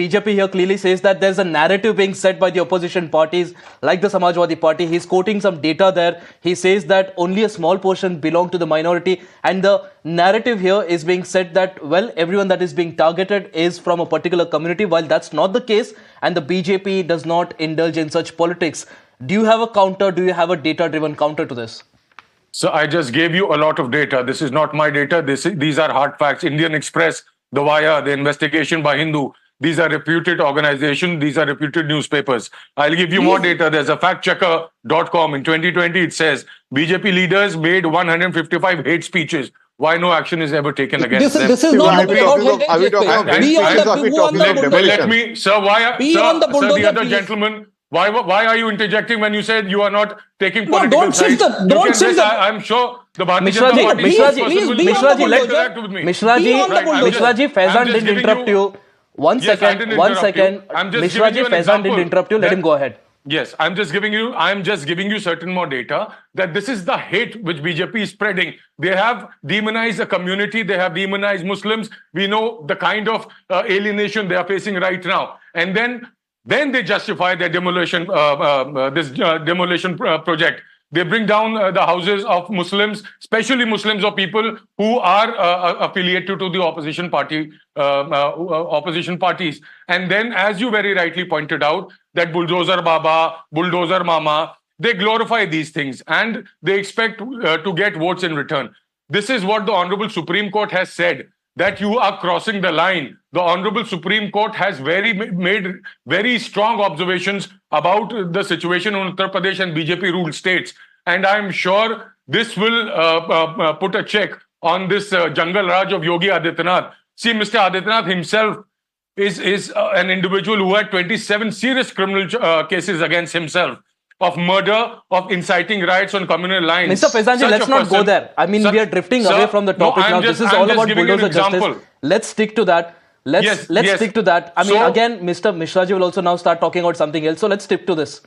BJP here clearly says that there's a narrative being set by the opposition parties, like the Samajwadi Party. He's quoting some data there. He says that only a small portion belong to the minority, and the narrative here is being said that, well, everyone that is being targeted is from a particular community, while that's not the case, and the BJP does not indulge in such politics. Do you have a counter? Do you have a data-driven counter to this? So I just gave you a lot of data. This is not my data. These are hard facts. Indian Express, The Wire, the investigation by Hindu. These are reputed organizations. These are reputed newspapers. I'll give you more data. There's a factchecker.com. In 2020, it says BJP leaders made 155 hate speeches. Why no action is ever taken against them? This is not about are we talking of Let me, sir, the other gentleman, why are you interjecting when you said you are not taking political sides? Don't shift the. I'm sure the Bharatiya Mishra Janata Party Mishra ji, Faizan didn't interrupt you. One second. Mishra ji, Faizan didn't interrupt you. Let him go ahead. Yes, I'm just giving you certain more data that this is the hate which BJP is spreading. They have demonized a community. They have demonized Muslims. We know the kind of alienation they are facing right now. And then they justify their demolition, demolition project. They bring down the houses of Muslims, especially Muslims or people who are affiliated to the opposition party, opposition parties. And then, as you very rightly pointed out, that bulldozer Baba, bulldozer Mama, they glorify these things and they expect to get votes in return. This is what the Honorable Supreme Court has said, that you are crossing the line. The Honorable Supreme Court has made very strong observations about the situation in Uttar Pradesh and BJP-ruled states. And I'm sure this will put a check on this Jungle Raj of Yogi Adityanath. See, Mr. Adityanath himself is an individual who had 27 serious criminal cases against himself, of murder, of inciting riots on communal lines. Mr. Faizanji, let's not go there. I mean, we are drifting away from the topic now. This is all about bulldozer justice. Let's stick to that. Let's stick to that. I mean, again, Mr. Mishraji will also now start talking about something else. So let's stick to this.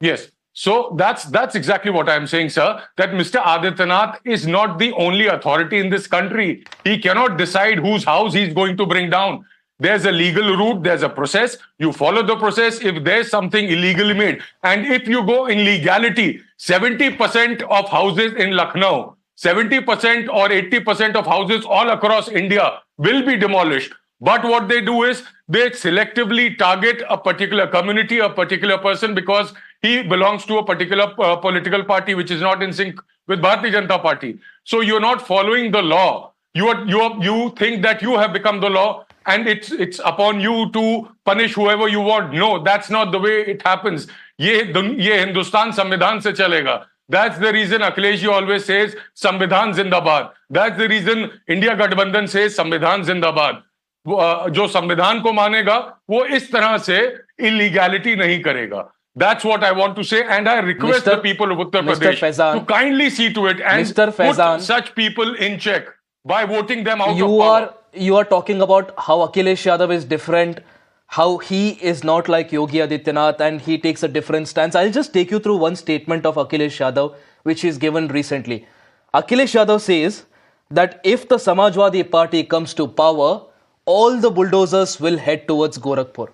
Yes. So that's exactly what I'm saying, sir, that Mr. Adityanath is not the only authority in this country. He cannot decide whose house he's going to bring down. There's a legal route, there's a process. You follow the process if there's something illegally made. And if you go in legality, 70% of houses in Lucknow, 70% or 80% of houses all across India will be demolished. But what they do is they selectively target a particular community, a particular person, because he belongs to a particular political party which is not in sync with Bharatiya Janata Party. So you're not following the law. You think that you have become the law and it's upon you to punish whoever you want. No, that's not the way it happens. Ye Hindustan Samvidhan se chalega. That's the reason Akhilesh ji always says Samvidhan Zindabad. That's the reason India Gathbandhan says Samvidhan Zindabad. जो संविधान को मानेगा वो इस तरह से illegality नहीं करेगा. That's what I want to say, and I request the people of Uttar Pradesh to kindly see to it and put such people in check by voting them out of power. You are talking about how Akhilesh Yadav is different, how he is not like Yogi Adityanath and he takes a different stance. I'll just take you through one statement of Akhilesh Yadav which is given recently. Akhilesh Yadav says that if the Samajwadi Party comes to power, all the bulldozers will head towards Gorakhpur.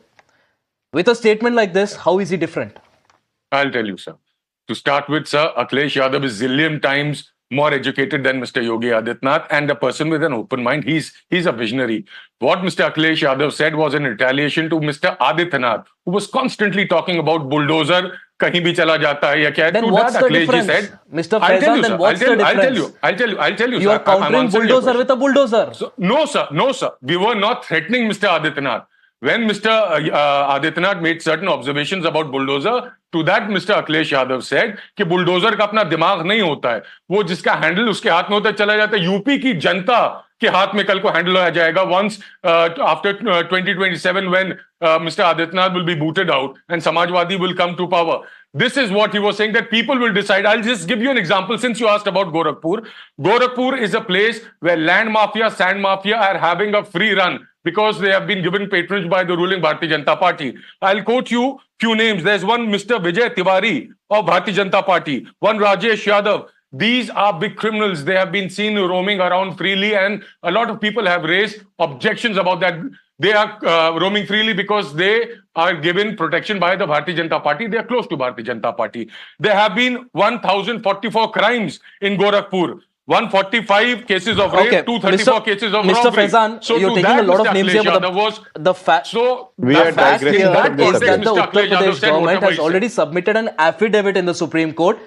With a statement like this, how is he different? I'll tell you, sir. To start with, sir, Akhilesh Yadav is zillion times more educated than Mr. Yogi Adityanath and a person with an open mind. He's a visionary. What Mr. Akhilesh Yadav said was in retaliation to Mr. Adityanath, who was constantly talking about bulldozer, kahin bhi chala jata hai ya kya. Then what's the difference? Said, Mr. Faizan, then what's the difference? I'll tell you, you sir. You are countering bulldozer with a bulldozer. So, no, sir. We were not threatening Mr. Adityanath. When Mr. Adityanath made certain observations about bulldozer, to that Mr. Akhilesh Yadav said कि bulldozer का अपना दिमाग नहीं होता है, वो जिसका handle उसके हाथ में होता है चला जाता है. यूपी की जनता के हाथ में कल को हैंडल आ जाएगा once after 2027 when Mr. Adityanath will be booted out and Samajwadi will come to power. This is what he was saying, that people will decide. I'll just give you an example since you asked about Gorakhpur. Gorakhpur is a place where land mafia, sand mafia are having a free run because they have been given patronage by the ruling Bharatiya Janata Party. I'll quote you few names. There's one Mr. Vijay Tiwari of Bharatiya Janata Party, one Rajesh Yadav. These are big criminals. They have been seen roaming around freely and a lot of people have raised objections about that. They are roaming freely because they are given protection by the Bharatiya Janata Party. They are close to Bharatiya Janata Party. There have been 1,044 crimes in Gorakhpur. 145 cases of rape, Okay, 234 cases of Mr. robbery. Faizan, So you're to taking that, a lot Mr. of names here, Akhilesh but Yadav was the fact so We are the fact digressing in that from this is that context, the Mr. Uttar Akhilesh Yadav Pradesh said government whatever has he said. already submitted an affidavit in the Supreme Court,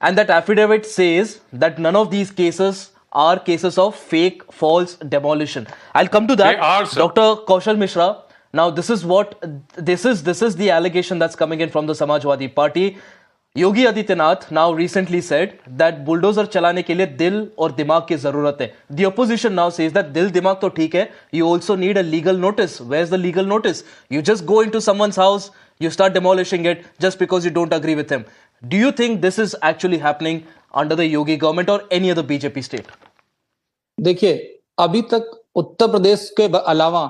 and that affidavit says that none of these cases are cases of fake, false demolition. I'll come to that. They are, sir. Dr. Kaushal Mishra. Now, this is the allegation that's coming in from the Samajwadi Party. Yogi Adityanath now recently said that bulldozer चलाने के लिए दिल और दिमाग की जरूरत है. The opposition now says that दिल दिमाग तो ठीक है, you also need a legal notice. Where's the legal notice? You just go into someone's house, you start demolishing it just because you don't agree with him. Do you think this is actually happening under the Yogi government or any other BJP state? देखिए, अभी तक उत्तर प्रदेश के अलावा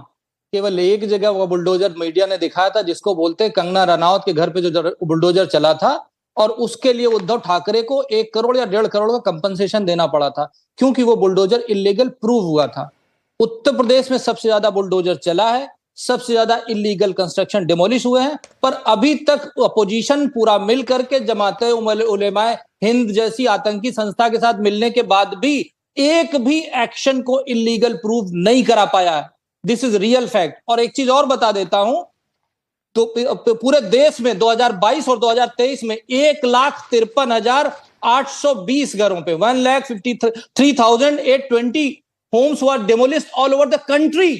केवल एक जगह वो bulldozer media ने दिखाया था, जिसको बोलते हैं कंगना रनौत के घर पे जो बुलडोजर चला था, और उसके लिए उद्धव ठाकरे को 1 करोड़ या 1.5 करोड़ का कंपनसेशन देना पड़ा था, क्योंकि वो बुलडोजर इलीगल प्रूव हुआ था. उत्तर प्रदेश में सबसे ज्यादा बुलडोजर चला है, सबसे ज्यादा इलीगल कंस्ट्रक्शन डिमोलिश हुए हैं, पर अभी तक अपोजिशन पूरा मिल करके जमाते उलेमाए हिंद जैसी आतंकी संस्था के साथ मिलने के बाद भी एक भी एक्शन को इलीगल प्रूव नहीं करा पाया है. This is real fact. और एक चीज और बता देता हूं, तो पूरे देश में 2022 और 2023 में 1,53,820 घरों पे 1,53,820 homes were demolished all over the country.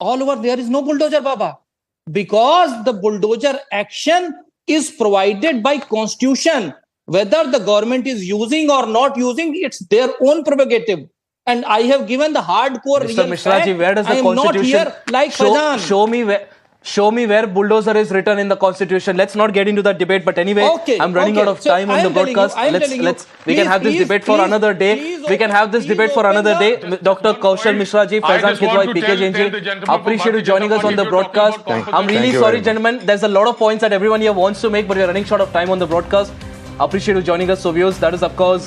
All over there is no bulldozer, Baba, because the bulldozer action is provided by constitution. Whether the government is using or not using, it's their own prerogative. And I have given the hardcore Mr. real Mishra ji, fact. where does the I am constitution not here like Faizan. show me where bulldozer is written in the constitution. Let's not get into that debate, but anyway, Okay, I'm running out of so time I on the am telling you, broadcast. I am telling you, We can have this please, debate for please, another day. please We can have this please debate for open another day. the- Dr. Kaushal Mishra ji, I Faizan just want Kidwai, to PK tell Jain ji, the gentleman from appreciate you Bharatiya joining Janata us on the Party, you're talking broadcast. about I'm composition. really Thank you sorry, very much. gentlemen. There's a lot of points that everyone here wants to make, but we're running short of time on the broadcast. Appreciate you joining us. So viewers, that is of course